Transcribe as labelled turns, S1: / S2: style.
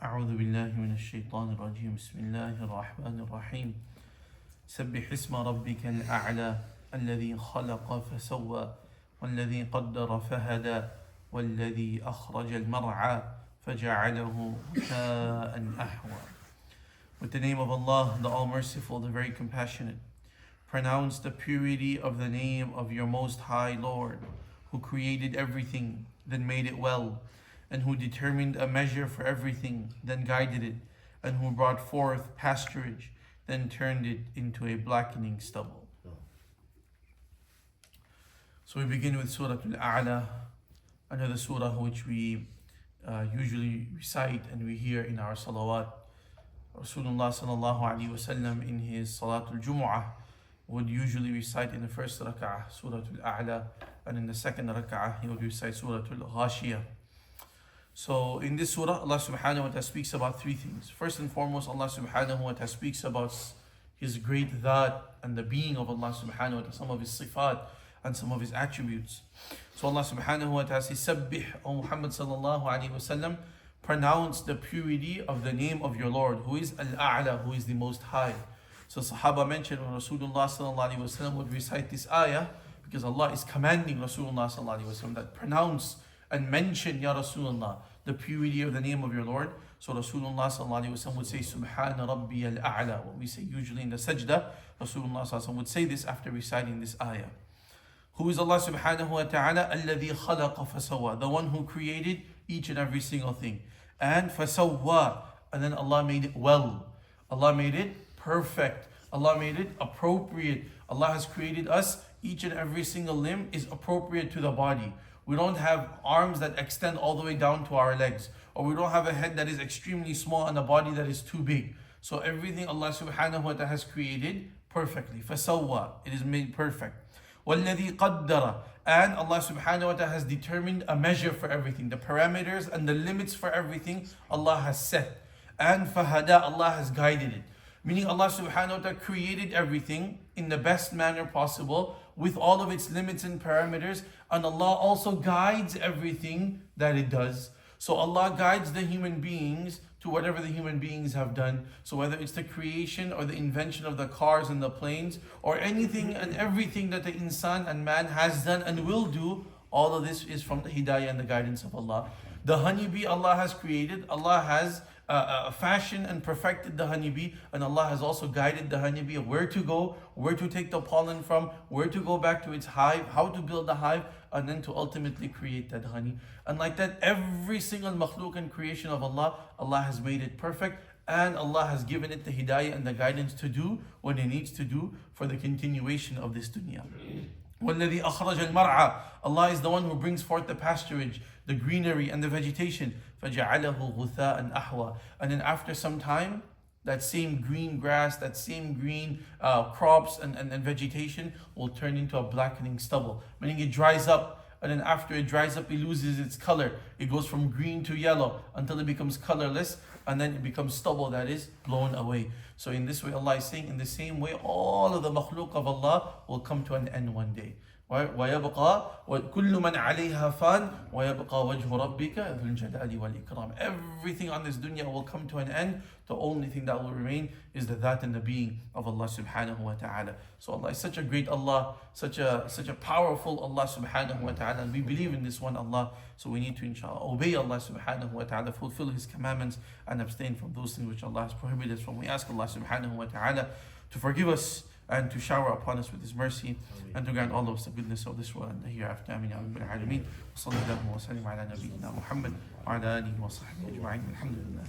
S1: أعوذ بالله من الشيطان الرجيم بسم الله الرحمن الرحيم سبح اسم ربك الأعلى الذي خلق فسوى والذي قدر فهدى والذي أخرج المرعى فجعله غثاء أحوى. With the name of Allah, the All-Merciful, the Very Compassionate. Pronounce the purity of the name of your Most High Lord, who created everything, then made it well, and who determined a measure for everything, then guided it, and who brought forth pasturage, then turned it into a blackening stubble. So we begin with Surah Al-A'la, another surah which we usually recite and we hear in our salawat. Rasulullah sallallahu alaihi wasallam in his Salatul Jumu'ah would usually recite in the first rak'ah Surah Al-A'la, and in the second rak'ah he would recite Surah Al-Ghashiyah. So in this surah, Allah subhanahu wa ta'ala speaks about three things. First and foremost, Allah subhanahu wa ta'ala speaks about His great dhat and the being of Allah subhanahu wa ta'ala, some of His sifat and some of His attributes. So Allah subhanahu wa ta'ala says, Sabbih, O Muhammad sallallahu alayhi wa sallam, pronounce the purity of the name of your Lord, who is Al-A'la, who is the Most High. So Sahaba mentioned when Rasulullah sallallahu alayhi wa sallam would recite this ayah, because Allah is commanding Rasulullah sallallahu alayhi wa sallam that pronounce and mention, Ya Rasulullah, the purity of the name of your Lord. So Rasulullah sallallahu alayhi wa sallam would say, Subhana Rabbi al-A'la. What we say usually in the sajda, Rasulullah sallallahu alayhi wa sallam would say this after reciting this ayah. Who is Allah subhanahu wa ta'ala? Alladhi khalaqa fasawa, the one who created each and every single thing. And fasawa, and then Allah made it well. Allah made it perfect. Allah made it appropriate. Allah has created us, each and every single limb is appropriate to the body. We don't have arms that extend all the way down to our legs, or we don't have a head that is extremely small and a body that is too big. So everything Allah subhanahu wa ta'ala has created perfectly. Fasawwa, it is made perfect. وَالَّذِي قَدَّرَ, and Allah subhanahu wa ta'ala has determined a measure for everything. The parameters and the limits for everything Allah has set. And فَهَدَى, Allah has guided it. Meaning Allah subhanahu wa ta'ala created everything in the best manner possible with all of its limits and parameters, and Allah also guides everything that it does. So Allah guides the human beings to whatever the human beings have done. So whether it's the creation or the invention of the cars and the planes, or anything and everything that the insan and man has done and will do, all of this is from the hidayah and the guidance of Allah. The honeybee Allah has created, Allah has fashioned and perfected the honeybee, and Allah has also guided the honeybee of where to go, where to take the pollen from, where to go back to its hive, how to build the hive, and then to ultimately create that honey. And like that, every single makhluk and creation of Allah, Allah has made it perfect, and Allah has given it the hidayah and the guidance to do what it needs to do for the continuation of this dunya. وَالَّذِي أَخْرَجَ الْمَرْعَى, Allah is the one who brings forth the pasturage, the greenery and the vegetation. فَجَعَلَهُ غُثَاءً أَحْوَى, and then after some time, that same green grass, that same green crops and vegetation will turn into a blackening stubble. Meaning it dries up, and then after it dries up, it loses its color. It goes from green to yellow until it becomes colorless, and then it becomes stubble that is blown away. So in this way, Allah is saying, in the same way, all of the makhluk of Allah will come to an end one day. وَيَبْقَى وَكُلُّ مَنْ عَلَيْهَا فَانٍ وَيَبْقَى وَجْهُ رَبِّكَ ذُو الْجَلَالِ وَالْإِكْرَامِ. Everything on this dunya will come to an end. The only thing that will remain is the dhat and the being of Allah subhanahu wa ta'ala. So Allah is such a great Allah, such a powerful Allah subhanahu wa ta'ala, and we believe in this one Allah. So we need to inshallah obey Allah subhanahu wa ta'ala, fulfill His commandments, and abstain from those things which Allah has prohibited us from. We ask Allah subhanahu wa ta'ala to forgive us and to shower upon us with His mercy, and to grant all of us the goodness of this world and the hereafter. Ameen ya Rabbil Alameen. Wa sallallahu wa sallim ala nabiyyina Muhammad wa ala alihi wa sahbihi ajma'in. Alhamdulillah.